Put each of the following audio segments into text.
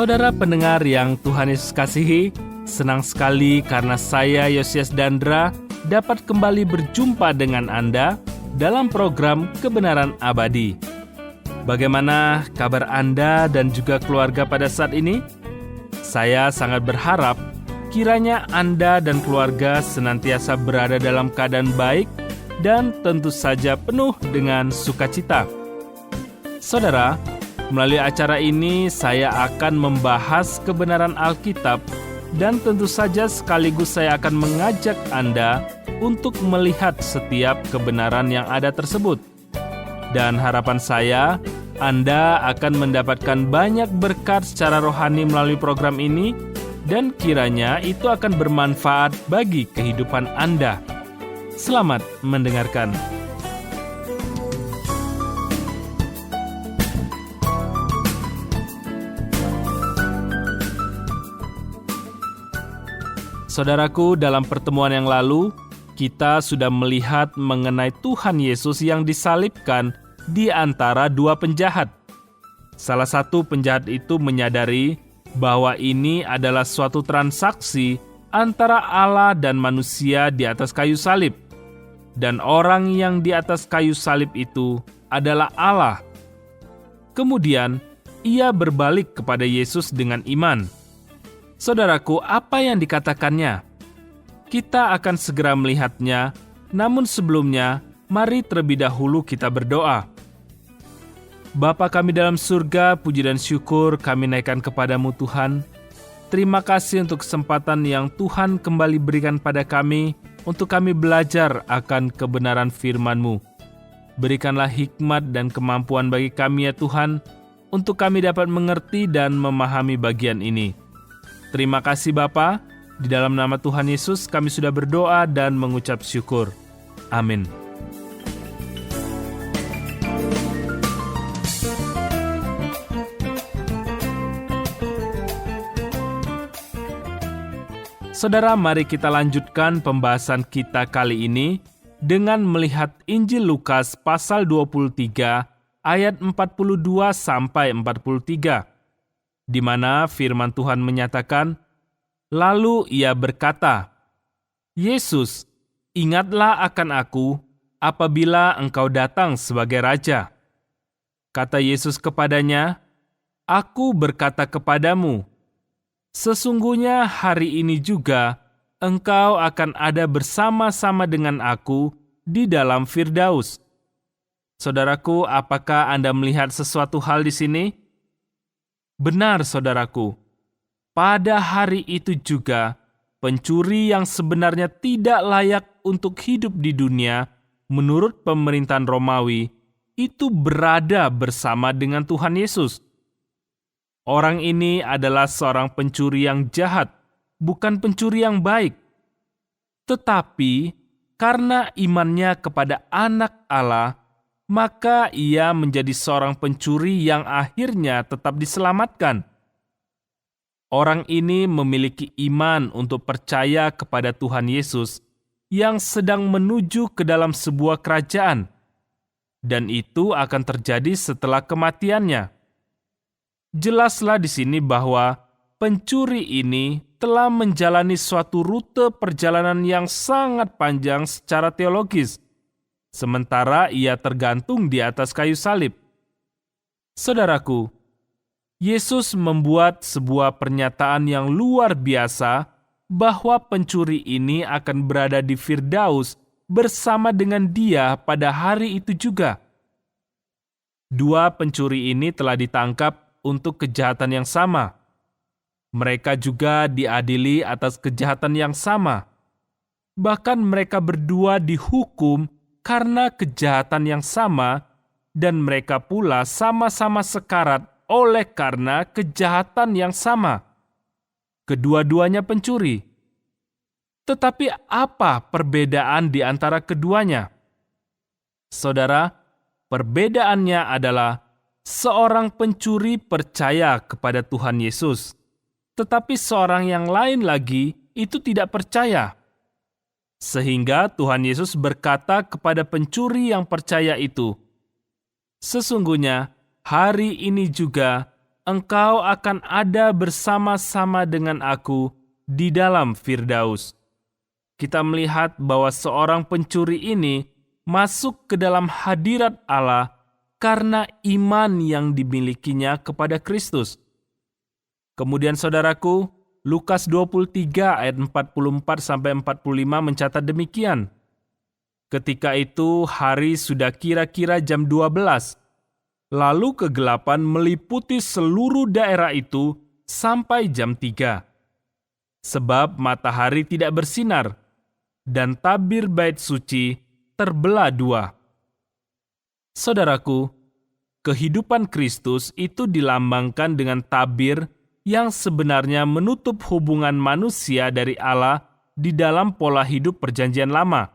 Saudara pendengar yang Tuhan Yesus kasihi, senang sekali karena saya, Yosias Dandra, dapat kembali berjumpa dengan Anda dalam program Kebenaran Abadi. Bagaimana kabar Anda dan juga keluarga pada saat ini? Saya sangat berharap kiranya Anda dan keluarga senantiasa berada dalam keadaan baik dan tentu saja penuh dengan sukacita. Saudara, melalui acara ini saya akan membahas kebenaran Alkitab dan tentu saja sekaligus saya akan mengajak Anda untuk melihat setiap kebenaran yang ada tersebut. Dan harapan saya, Anda akan mendapatkan banyak berkat secara rohani melalui program ini dan kiranya itu akan bermanfaat bagi kehidupan Anda. Selamat mendengarkan. Saudaraku, dalam pertemuan yang lalu, kita sudah melihat mengenai Tuhan Yesus yang disalibkan di antara dua penjahat. Salah satu penjahat itu menyadari bahwa ini adalah suatu transaksi antara Allah dan manusia di atas kayu salib. Dan orang yang di atas kayu salib itu adalah Allah. Kemudian, ia berbalik kepada Yesus dengan iman. Saudaraku, apa yang dikatakannya? Kita akan segera melihatnya, namun sebelumnya, mari terlebih dahulu kita berdoa. Bapa kami dalam surga, puji dan syukur kami naikkan kepadamu Tuhan. Terima kasih untuk kesempatan yang Tuhan kembali berikan pada kami, untuk kami belajar akan kebenaran firman-Mu. Berikanlah hikmat dan kemampuan bagi kami ya Tuhan, untuk kami dapat mengerti dan memahami bagian ini. Terima kasih Bapa, di dalam nama Tuhan Yesus kami sudah berdoa dan mengucap syukur. Amin. Saudara, mari kita lanjutkan pembahasan kita kali ini dengan melihat Injil Lukas pasal 23 ayat 42 sampai 43, di mana firman Tuhan menyatakan, lalu ia berkata, Yesus, ingatlah akan aku apabila engkau datang sebagai raja. Kata Yesus kepadanya, aku berkata kepadamu, sesungguhnya hari ini juga engkau akan ada bersama-sama dengan aku di dalam Firdaus. Saudaraku, apakah Anda melihat sesuatu hal di sini? Benar, saudaraku. Pada hari itu juga, pencuri yang sebenarnya tidak layak untuk hidup di dunia, menurut pemerintahan Romawi, itu berada bersama dengan Tuhan Yesus. Orang ini adalah seorang pencuri yang jahat, bukan pencuri yang baik. Tetapi karena imannya kepada Anak Allah, maka ia menjadi seorang pencuri yang akhirnya tetap diselamatkan. Orang ini memiliki iman untuk percaya kepada Tuhan Yesus yang sedang menuju ke dalam sebuah kerajaan, dan itu akan terjadi setelah kematiannya. Jelaslah di sini bahwa pencuri ini telah menjalani suatu rute perjalanan yang sangat panjang secara teologis, sementara ia tergantung di atas kayu salib. Saudaraku, Yesus membuat sebuah pernyataan yang luar biasa bahwa pencuri ini akan berada di Firdaus bersama dengan dia pada hari itu juga. Dua pencuri ini telah ditangkap untuk kejahatan yang sama. Mereka juga diadili atas kejahatan yang sama. Bahkan mereka berdua dihukum karena kejahatan yang sama, dan mereka pula sama-sama sekarat oleh karena kejahatan yang sama. Kedua-duanya pencuri. Tetapi apa perbedaan di antara keduanya? Saudara, perbedaannya adalah seorang pencuri percaya kepada Tuhan Yesus, tetapi seorang yang lain lagi itu tidak percaya. Sehingga Tuhan Yesus berkata kepada pencuri yang percaya itu, sesungguhnya hari ini juga engkau akan ada bersama-sama dengan aku di dalam Firdaus. Kita melihat bahwa seorang pencuri ini masuk ke dalam hadirat Allah karena iman yang dimilikinya kepada Kristus. Kemudian saudaraku, Lukas 23 ayat 44-45 mencatat demikian. Ketika itu hari sudah kira-kira jam 12. Lalu kegelapan meliputi seluruh daerah itu sampai jam 3. Sebab matahari tidak bersinar, dan tabir bait suci terbelah dua. Saudaraku, kehidupan Kristus itu dilambangkan dengan tabir yang sebenarnya menutup hubungan manusia dari Allah di dalam pola hidup perjanjian lama.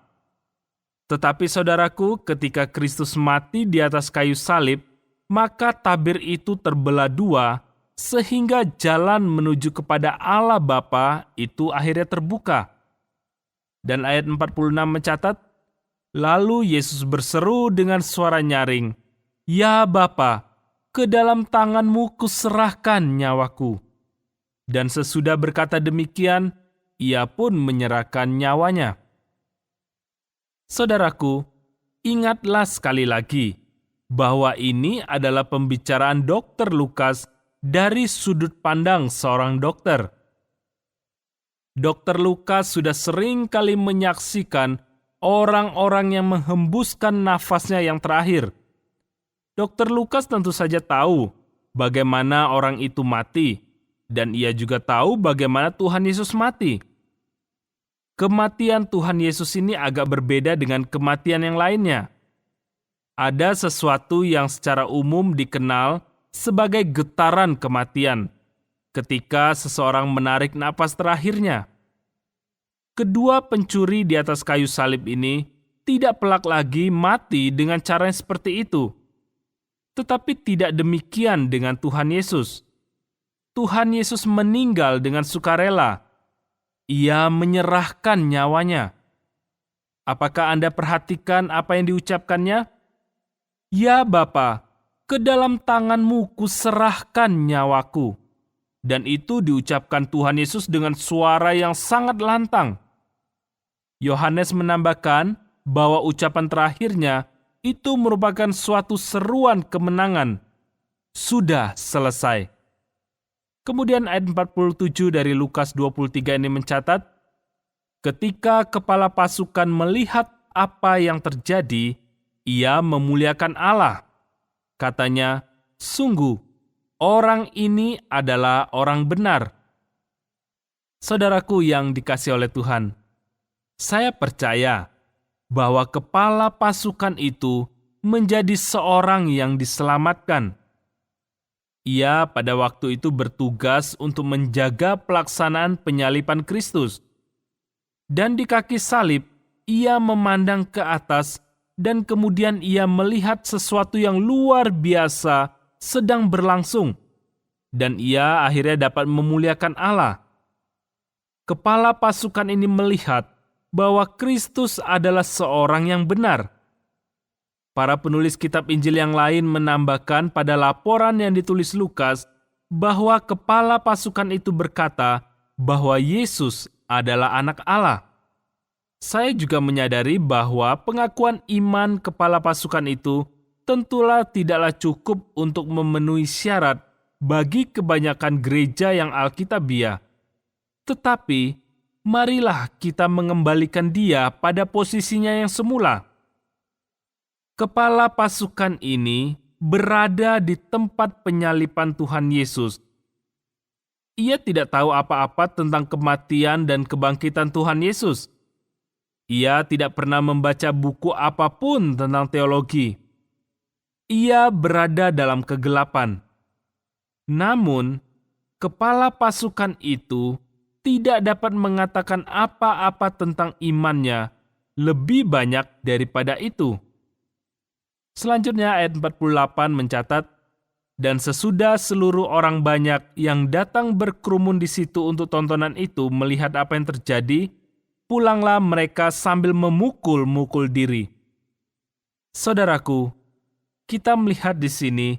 Tetapi saudaraku, ketika Kristus mati di atas kayu salib, maka tabir itu terbelah dua, sehingga jalan menuju kepada Allah Bapa itu akhirnya terbuka. Dan ayat 46 mencatat, lalu Yesus berseru dengan suara nyaring, "Ya Bapa, ke dalam tangan-Mu kuserahkan nyawaku." Dan sesudah berkata demikian, Ia pun menyerahkan nyawanya. Saudaraku, ingatlah sekali lagi bahwa ini adalah pembicaraan Dr. Lukas dari sudut pandang seorang dokter. Dr. Lukas sudah sering kali menyaksikan orang-orang yang menghembuskan nafasnya yang terakhir. Dr. Lukas tentu saja tahu bagaimana orang itu mati, dan ia juga tahu bagaimana Tuhan Yesus mati. Kematian Tuhan Yesus ini agak berbeda dengan kematian yang lainnya. Ada sesuatu yang secara umum dikenal sebagai getaran kematian ketika seseorang menarik napas terakhirnya. Kedua pencuri di atas kayu salib ini tidak pelak lagi mati dengan cara yang seperti itu. Tetapi tidak demikian dengan Tuhan Yesus. Tuhan Yesus meninggal dengan sukarela. Ia menyerahkan nyawanya. Apakah Anda perhatikan apa yang diucapkannya? Ya Bapa, ke dalam tangan-Mu kuserahkan nyawaku. Dan itu diucapkan Tuhan Yesus dengan suara yang sangat lantang. Yohanes menambahkan bahwa ucapan terakhirnya itu merupakan suatu seruan kemenangan. Sudah selesai. Kemudian ayat 47 dari Lukas 23 ini mencatat, ketika kepala pasukan melihat apa yang terjadi, ia memuliakan Allah. Katanya, sungguh, orang ini adalah orang benar. Saudaraku yang dikasihi oleh Tuhan, saya percaya bahwa kepala pasukan itu menjadi seorang yang diselamatkan. Ia pada waktu itu bertugas untuk menjaga pelaksanaan penyaliban Kristus. Dan di kaki salib, ia memandang ke atas dan kemudian ia melihat sesuatu yang luar biasa sedang berlangsung. Dan ia akhirnya dapat memuliakan Allah. Kepala pasukan ini melihat bahwa Kristus adalah seorang yang benar. Para penulis kitab Injil yang lain menambahkan pada laporan yang ditulis Lukas bahwa kepala pasukan itu berkata bahwa Yesus adalah anak Allah. Saya juga menyadari bahwa pengakuan iman kepala pasukan itu tentulah tidaklah cukup untuk memenuhi syarat bagi kebanyakan gereja yang alkitabiah. Tetapi, marilah kita mengembalikan dia pada posisinya yang semula. Kepala pasukan ini berada di tempat penyaliban Tuhan Yesus. Ia tidak tahu apa-apa tentang kematian dan kebangkitan Tuhan Yesus. Ia tidak pernah membaca buku apapun tentang teologi. Ia berada dalam kegelapan. Namun, kepala pasukan itu tidak dapat mengatakan apa-apa tentang imannya lebih banyak daripada itu. Selanjutnya ayat 48 mencatat, dan sesudah seluruh orang banyak yang datang berkerumun di situ untuk tontonan itu melihat apa yang terjadi, pulanglah mereka sambil memukul-mukul diri. Saudaraku, kita melihat di sini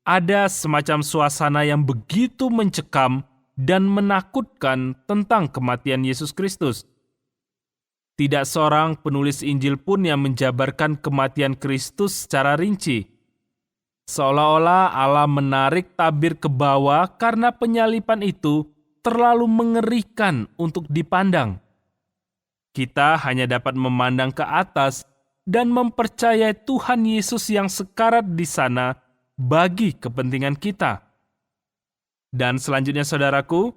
ada semacam suasana yang begitu mencekam dan menakutkan tentang kematian Yesus Kristus. Tidak seorang penulis Injil pun yang menjabarkan kematian Kristus secara rinci. Seolah-olah Allah menarik tabir ke bawah karena penyalipan itu terlalu mengerikan untuk dipandang. Kita hanya dapat memandang ke atas dan mempercayai Tuhan Yesus yang sekarat di sana bagi kepentingan kita. Dan selanjutnya saudaraku,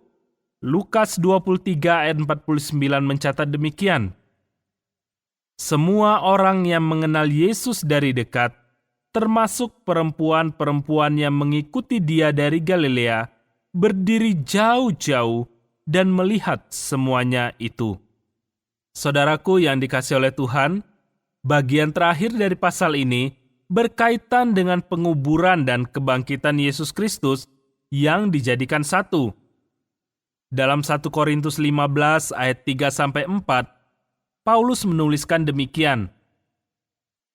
Lukas 23 ayat 49 mencatat demikian. Semua orang yang mengenal Yesus dari dekat, termasuk perempuan-perempuan yang mengikuti Dia dari Galilea, berdiri jauh-jauh dan melihat semuanya itu. Saudaraku yang dikasihi oleh Tuhan, bagian terakhir dari pasal ini berkaitan dengan penguburan dan kebangkitan Yesus Kristus yang dijadikan satu. Dalam 1 Korintus 15 ayat 3-4, Paulus menuliskan demikian,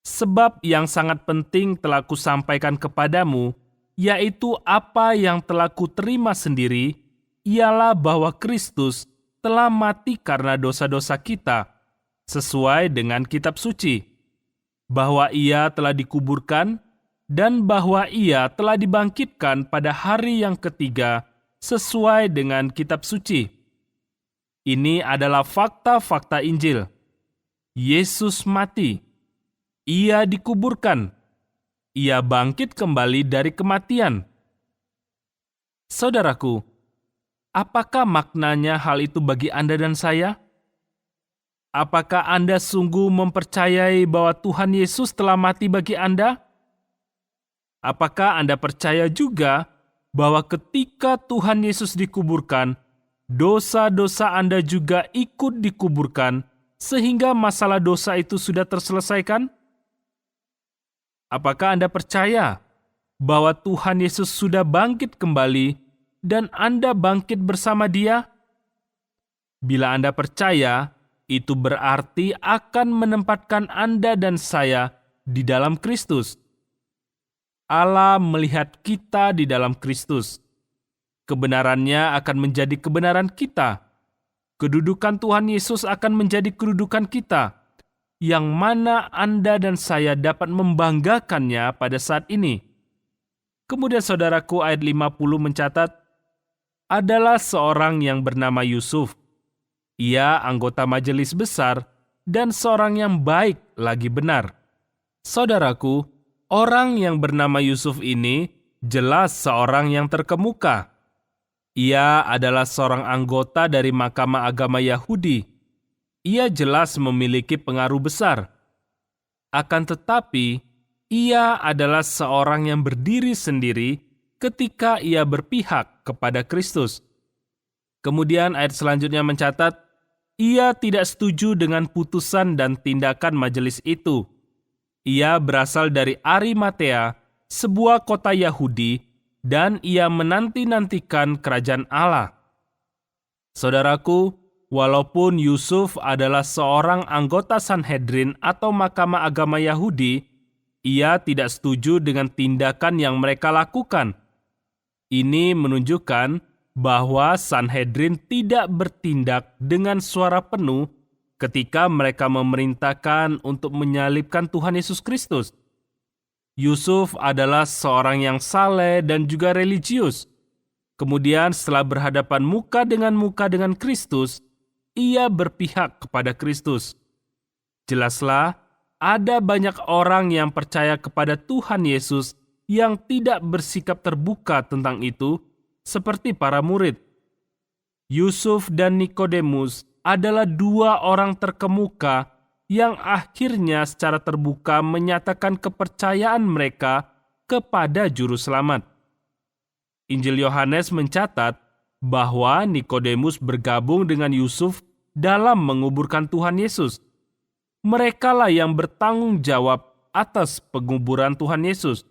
"Sebab yang sangat penting telah kusampaikan kepadamu, yaitu apa yang telah kuterima sendiri, ialah bahwa Kristus telah mati karena dosa-dosa kita, sesuai dengan kitab suci, bahwa Ia telah dikuburkan, dan bahwa Ia telah dibangkitkan pada hari yang ketiga, sesuai dengan kitab suci." Ini adalah fakta-fakta Injil. Yesus mati. Ia dikuburkan. Ia bangkit kembali dari kematian. Saudaraku, apakah maknanya hal itu bagi Anda dan saya? Apakah Anda sungguh mempercayai bahwa Tuhan Yesus telah mati bagi Anda? Apakah Anda percaya juga bahwa ketika Tuhan Yesus dikuburkan, dosa-dosa Anda juga ikut dikuburkan, sehingga masalah dosa itu sudah terselesaikan? Apakah Anda percaya bahwa Tuhan Yesus sudah bangkit kembali dan Anda bangkit bersama Dia? Bila Anda percaya, itu berarti akan menempatkan Anda dan saya di dalam Kristus. Allah melihat kita di dalam Kristus. Kebenarannya akan menjadi kebenaran kita. Kedudukan Tuhan Yesus akan menjadi kedudukan kita, yang mana Anda dan saya dapat membanggakannya pada saat ini. Kemudian saudaraku, ayat 50 mencatat, adalah seorang yang bernama Yusuf. Ia anggota majelis besar dan seorang yang baik lagi benar. Saudaraku, orang yang bernama Yusuf ini jelas seorang yang terkemuka. Ia adalah seorang anggota dari Mahkamah Agama Yahudi. Ia jelas memiliki pengaruh besar. Akan tetapi, ia adalah seorang yang berdiri sendiri ketika ia berpihak kepada Kristus. Kemudian ayat selanjutnya mencatat, ia tidak setuju dengan putusan dan tindakan majelis itu. Ia berasal dari Arimatea, sebuah kota Yahudi, dan ia menanti-nantikan kerajaan Allah. Saudaraku, walaupun Yusuf adalah seorang anggota Sanhedrin atau Mahkamah Agama Yahudi, ia tidak setuju dengan tindakan yang mereka lakukan. Ini menunjukkan bahwa Sanhedrin tidak bertindak dengan suara penuh ketika mereka memerintahkan untuk menyalibkan Tuhan Yesus Kristus. Yusuf adalah seorang yang saleh dan juga religius. Kemudian setelah berhadapan muka dengan Kristus, ia berpihak kepada Kristus. Jelaslah, ada banyak orang yang percaya kepada Tuhan Yesus yang tidak bersikap terbuka tentang itu, seperti para murid. Yusuf dan Nikodemus adalah dua orang terkemuka yang akhirnya secara terbuka menyatakan kepercayaan mereka kepada Juru Selamat. Injil Yohanes mencatat bahwa Nikodemus bergabung dengan Yusuf dalam menguburkan Tuhan Yesus. Merekalah yang bertanggung jawab atas penguburan Tuhan Yesus.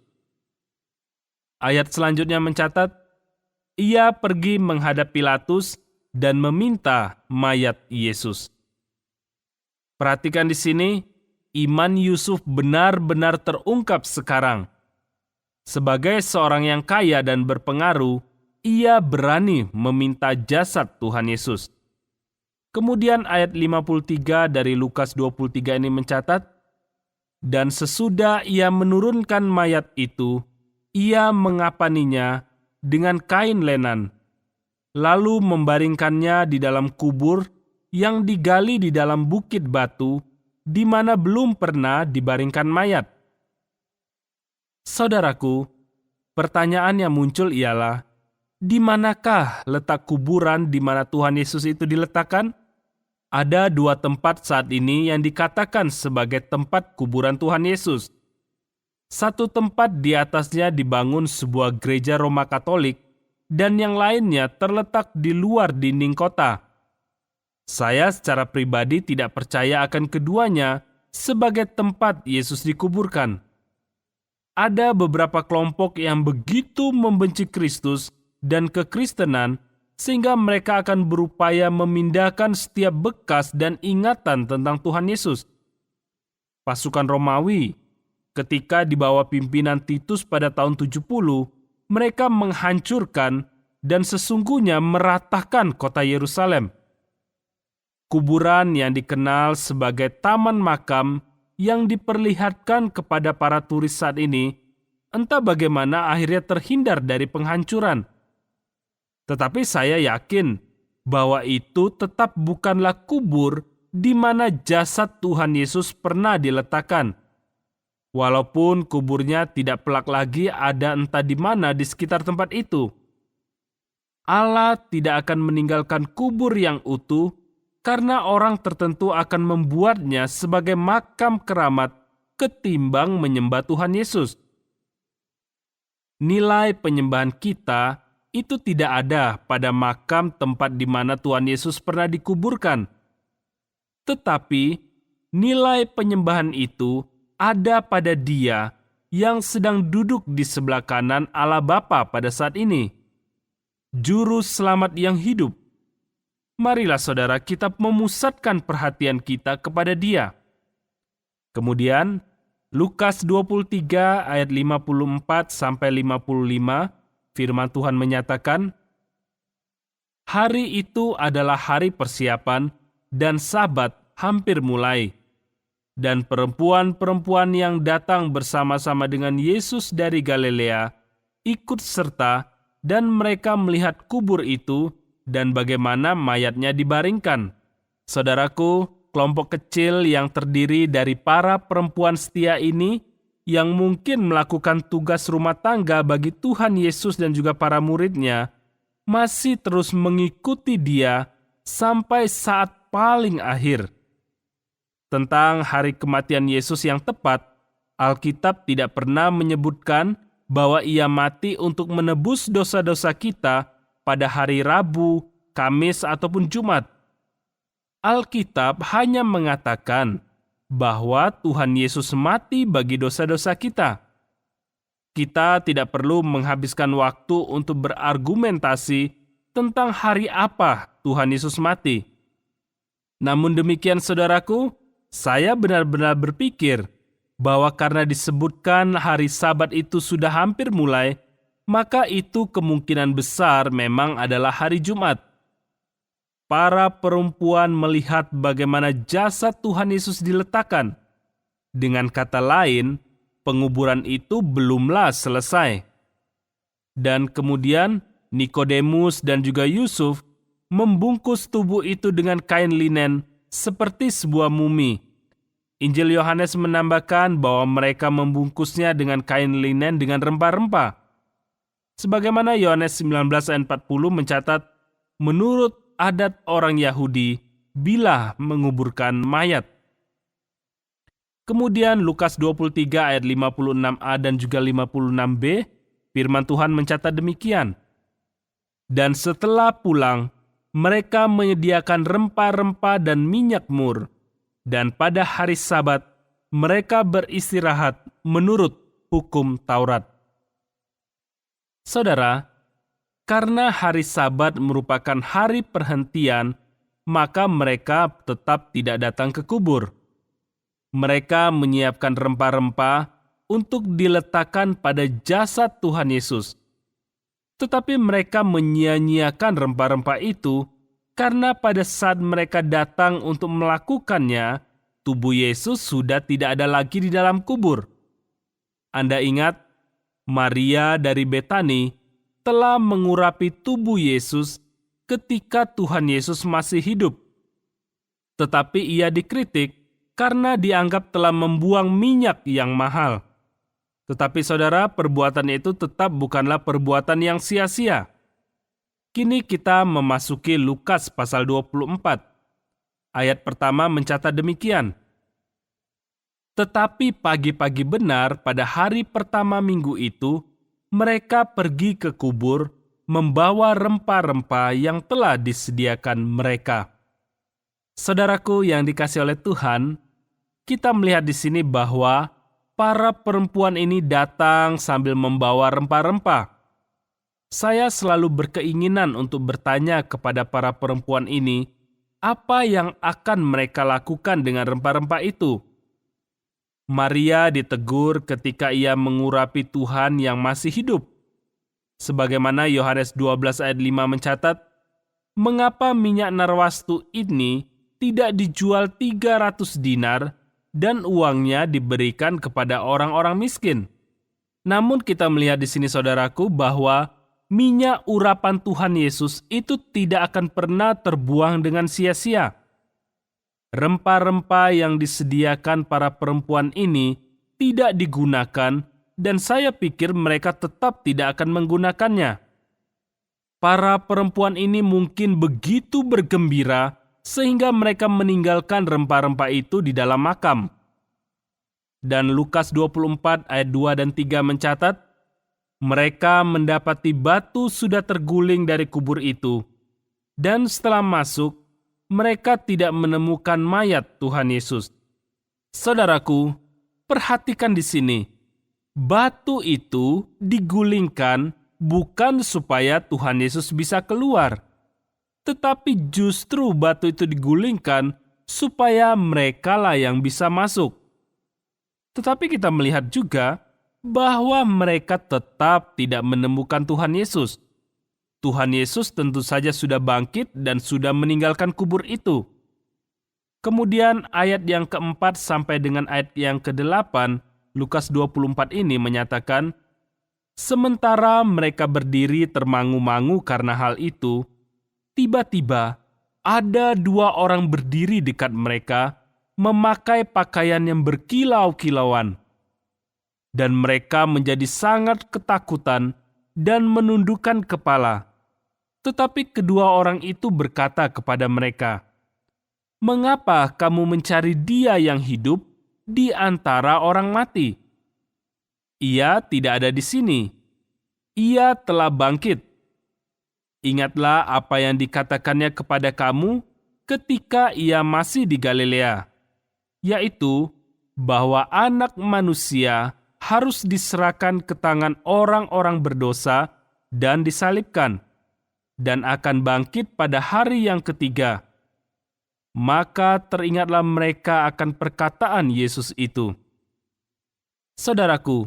Ayat selanjutnya mencatat, ia pergi menghadap Pilatus dan meminta mayat Yesus. Perhatikan di sini, iman Yusuf benar-benar terungkap sekarang. Sebagai seorang yang kaya dan berpengaruh, ia berani meminta jasad Tuhan Yesus. Kemudian ayat 53 dari Lukas 23 ini mencatat, dan sesudah ia menurunkan mayat itu, ia mengapaninya dengan kain lenan, lalu membaringkannya di dalam kubur yang digali di dalam bukit batu, di mana belum pernah dibaringkan mayat. Saudaraku, pertanyaan yang muncul ialah, di manakah letak kuburan di mana Tuhan Yesus itu diletakkan? Ada dua tempat saat ini yang dikatakan sebagai tempat kuburan Tuhan Yesus. Satu tempat di atasnya dibangun sebuah gereja Roma Katolik, dan yang lainnya terletak di luar dinding kota. Saya secara pribadi tidak percaya akan keduanya sebagai tempat Yesus dikuburkan. Ada beberapa kelompok yang begitu membenci Kristus dan kekristenan sehingga mereka akan berupaya memindahkan setiap bekas dan ingatan tentang Tuhan Yesus. Pasukan Romawi, ketika di bawah pimpinan Titus pada tahun 70, mereka menghancurkan dan sesungguhnya meratahkan kota Yerusalem. Kuburan yang dikenal sebagai taman makam yang diperlihatkan kepada para turis saat ini, entah bagaimana akhirnya terhindar dari penghancuran. Tetapi saya yakin bahwa itu tetap bukanlah kubur di mana jasad Tuhan Yesus pernah diletakkan. Walaupun kuburnya tidak pelak lagi ada entah di mana di sekitar tempat itu. Allah tidak akan meninggalkan kubur yang utuh karena orang tertentu akan membuatnya sebagai makam keramat ketimbang menyembah Tuhan Yesus. Nilai penyembahan kita itu tidak ada pada makam tempat di mana Tuhan Yesus pernah dikuburkan. Tetapi nilai penyembahan itu ada pada Dia yang sedang duduk di sebelah kanan Allah Bapa pada saat ini, Juru Selamat yang hidup. Marilah saudara kita memusatkan perhatian kita kepada Dia. Kemudian Lukas 23 ayat 54 sampai 55, firman Tuhan menyatakan, hari itu adalah hari persiapan dan Sabat hampir mulai. Dan perempuan-perempuan yang datang bersama-sama dengan Yesus dari Galilea ikut serta dan mereka melihat kubur itu dan bagaimana mayatnya dibaringkan. Saudaraku, kelompok kecil yang terdiri dari para perempuan setia ini yang mungkin melakukan tugas rumah tangga bagi Tuhan Yesus dan juga para muridnya, masih terus mengikuti Dia sampai saat paling akhir. Tentang hari kematian Yesus yang tepat, Alkitab tidak pernah menyebutkan bahwa Ia mati untuk menebus dosa-dosa kita pada hari Rabu, Kamis, ataupun Jumat. Alkitab hanya mengatakan bahwa Tuhan Yesus mati bagi dosa-dosa kita. Kita tidak perlu menghabiskan waktu untuk berargumentasi tentang hari apa Tuhan Yesus mati. Namun demikian saudaraku, saya benar-benar berpikir bahwa karena disebutkan hari Sabat itu sudah hampir mulai, maka itu kemungkinan besar memang adalah hari Jumat. Para perempuan melihat bagaimana jasad Tuhan Yesus diletakkan. Dengan kata lain, penguburan itu belumlah selesai. Dan kemudian Nikodemus dan juga Yusuf membungkus tubuh itu dengan kain linen seperti sebuah mumi. Injil Yohanes menambahkan bahwa mereka membungkusnya dengan kain linen dengan rempah-rempah. Sebagaimana Yohanes 19 ayat 40 mencatat, menurut adat orang Yahudi, bila menguburkan mayat. Kemudian Lukas 23 ayat 56a dan juga 56b, firman Tuhan mencatat demikian. Dan setelah pulang, mereka menyediakan rempah-rempah dan minyak mur, dan pada hari Sabat mereka beristirahat menurut hukum Taurat. Saudara, karena hari Sabat merupakan hari perhentian, maka mereka tetap tidak datang ke kubur. Mereka menyiapkan rempah-rempah untuk diletakkan pada jasad Tuhan Yesus. Tetapi mereka menyia-nyiakan rempah-rempah itu karena pada saat mereka datang untuk melakukannya, tubuh Yesus sudah tidak ada lagi di dalam kubur. Anda ingat, Maria dari Betani telah mengurapi tubuh Yesus ketika Tuhan Yesus masih hidup. Tetapi ia dikritik karena dianggap telah membuang minyak yang mahal. Tetapi saudara, perbuatan itu tetap bukanlah perbuatan yang sia-sia. Kini kita memasuki Lukas pasal 24. Ayat pertama mencatat demikian. Tetapi pagi-pagi benar pada hari pertama minggu itu, mereka pergi ke kubur membawa rempah-rempah yang telah disediakan mereka. Saudaraku yang dikasihi oleh Tuhan, kita melihat di sini bahwa para perempuan ini datang sambil membawa rempah-rempah. Saya selalu berkeinginan untuk bertanya kepada para perempuan ini, apa yang akan mereka lakukan dengan rempah-rempah itu? Maria ditegur ketika ia mengurapi Tuhan yang masih hidup. Sebagaimana Yohanes 12 ayat 5 mencatat, mengapa minyak narwastu ini tidak dijual 300 dinar dan uangnya diberikan kepada orang-orang miskin? Namun kita melihat di sini saudaraku bahwa minyak urapan Tuhan Yesus itu tidak akan pernah terbuang dengan sia-sia. Rempah-rempah yang disediakan para perempuan ini tidak digunakan dan saya pikir mereka tetap tidak akan menggunakannya. Para perempuan ini mungkin begitu bergembira sehingga mereka meninggalkan rempah-rempah itu di dalam makam. Dan Lukas 24 ayat 2 dan 3 mencatat, mereka mendapati batu sudah terguling dari kubur itu. Dan setelah masuk, mereka tidak menemukan mayat Tuhan Yesus. Saudaraku, perhatikan di sini. Batu itu digulingkan bukan supaya Tuhan Yesus bisa keluar. Tetapi justru batu itu digulingkan supaya merekalah yang bisa masuk. Tetapi kita melihat juga bahwa mereka tetap tidak menemukan Tuhan Yesus. Tuhan Yesus tentu saja sudah bangkit dan sudah meninggalkan kubur itu. Kemudian ayat yang keempat sampai dengan ayat yang ke-8, Lukas 24 ini menyatakan, sementara mereka berdiri termangu-mangu karena hal itu, tiba-tiba ada 2 orang berdiri dekat mereka, memakai pakaian yang berkilau-kilauan. Dan mereka menjadi sangat ketakutan dan menundukkan kepala. Tetapi kedua orang itu berkata kepada mereka, "Mengapa kamu mencari Dia yang hidup di antara orang mati? Ia tidak ada di sini. Ia telah bangkit. Ingatlah apa yang dikatakannya kepada kamu ketika ia masih di Galilea, yaitu bahwa Anak Manusia harus diserahkan ke tangan orang-orang berdosa dan disalibkan, dan akan bangkit pada hari yang ketiga." Maka teringatlah mereka akan perkataan Yesus itu. Saudaraku,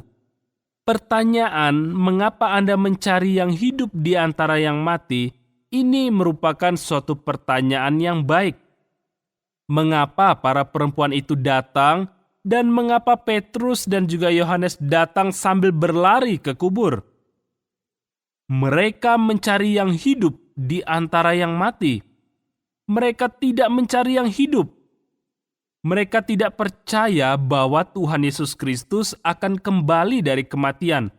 pertanyaan mengapa Anda mencari yang hidup di antara yang mati, ini merupakan suatu pertanyaan yang baik. Mengapa para perempuan itu datang dan mengapa Petrus dan juga Yohanes datang sambil berlari ke kubur? Mereka mencari yang hidup di antara yang mati. Mereka tidak mencari yang hidup. Mereka tidak percaya bahwa Tuhan Yesus Kristus akan kembali dari kematian.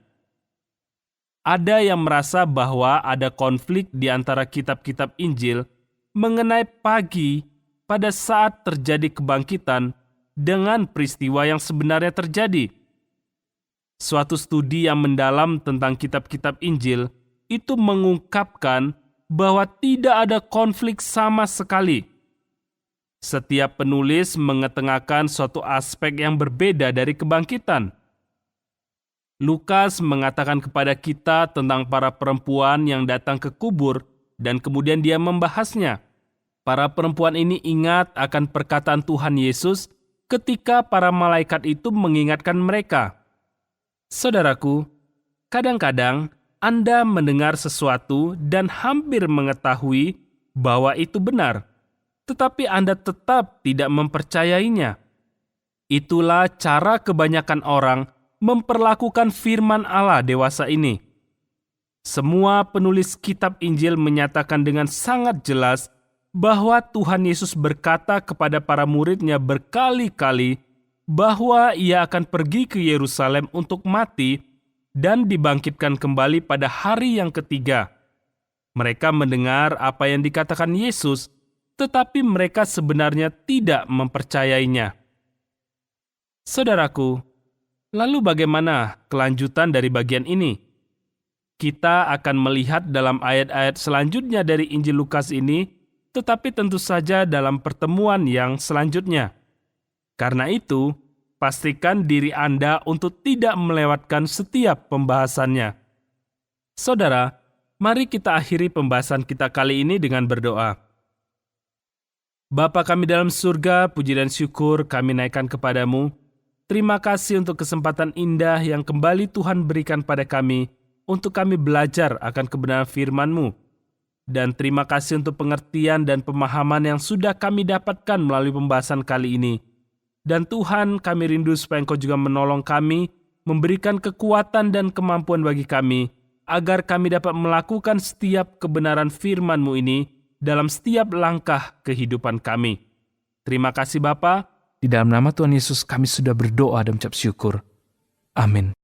Ada yang merasa bahwa ada konflik di antara kitab-kitab Injil mengenai pagi pada saat terjadi kebangkitan dengan peristiwa yang sebenarnya terjadi. Suatu studi yang mendalam tentang kitab-kitab Injil itu mengungkapkan bahwa tidak ada konflik sama sekali. Setiap penulis mengetengahkan suatu aspek yang berbeda dari kebangkitan. Lukas mengatakan kepada kita tentang para perempuan yang datang ke kubur dan kemudian dia membahasnya. Para perempuan ini ingat akan perkataan Tuhan Yesus ketika para malaikat itu mengingatkan mereka. Saudaraku, kadang-kadang Anda mendengar sesuatu dan hampir mengetahui bahwa itu benar, tetapi Anda tetap tidak mempercayainya. Itulah cara kebanyakan orang memperlakukan firman Allah dewasa ini. Semua penulis kitab Injil menyatakan dengan sangat jelas bahwa Tuhan Yesus berkata kepada para murid-Nya berkali-kali bahwa Ia akan pergi ke Yerusalem untuk mati dan dibangkitkan kembali pada hari yang ketiga. Mereka mendengar apa yang dikatakan Yesus, tetapi mereka sebenarnya tidak mempercayainya. Saudaraku, lalu bagaimana kelanjutan dari bagian ini? Kita akan melihat dalam ayat-ayat selanjutnya dari Injil Lukas ini, tetapi tentu saja dalam pertemuan yang selanjutnya. Karena itu, pastikan diri Anda untuk tidak melewatkan setiap pembahasannya. Saudara, mari kita akhiri pembahasan kita kali ini dengan berdoa. Bapa kami dalam surga, puji dan syukur kami naikkan kepadamu. Terima kasih untuk kesempatan indah yang kembali Tuhan berikan pada kami untuk kami belajar akan kebenaran firman-Mu. Dan terima kasih untuk pengertian dan pemahaman yang sudah kami dapatkan melalui pembahasan kali ini. Dan Tuhan, kami rindu supaya Engkau juga menolong kami, memberikan kekuatan dan kemampuan bagi kami, agar kami dapat melakukan setiap kebenaran firman-Mu ini dalam setiap langkah kehidupan kami. Terima kasih Bapa. Di dalam nama Tuhan Yesus kami sudah berdoa dan mengucap syukur. Amin.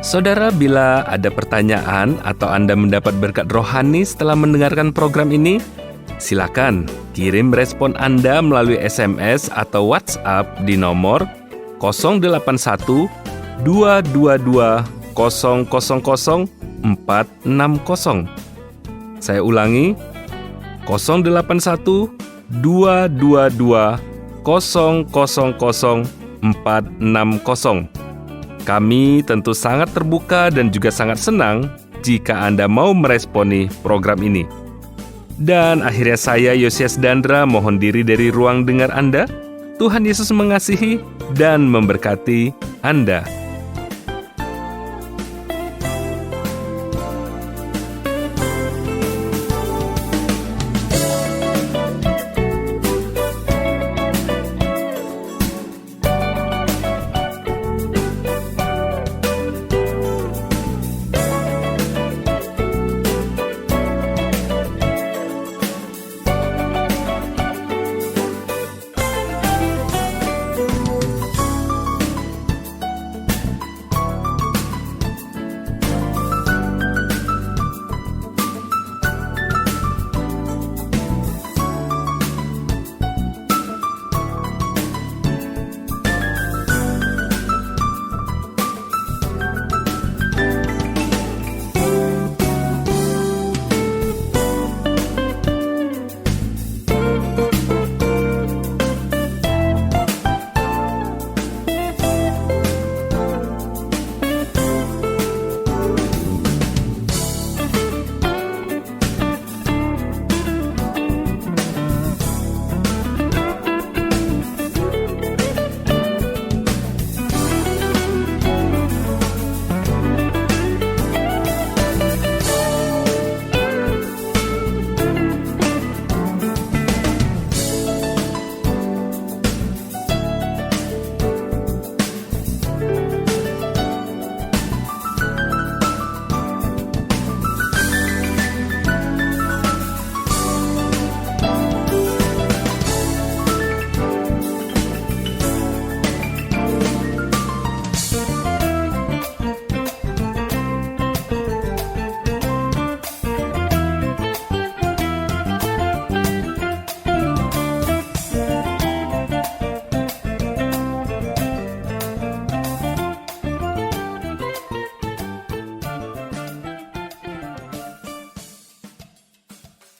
Saudara, bila ada pertanyaan atau Anda mendapat berkat rohani setelah mendengarkan program ini, silakan kirim respon Anda melalui SMS atau WhatsApp di nomor 081 222 000 460. Saya ulangi, 081 222 000 460. Kami tentu sangat terbuka dan juga sangat senang jika Anda mau meresponi program ini. Dan akhirnya saya, Yosias Dandra, mohon diri dari ruang dengar Anda. Tuhan Yesus mengasihi dan memberkati Anda.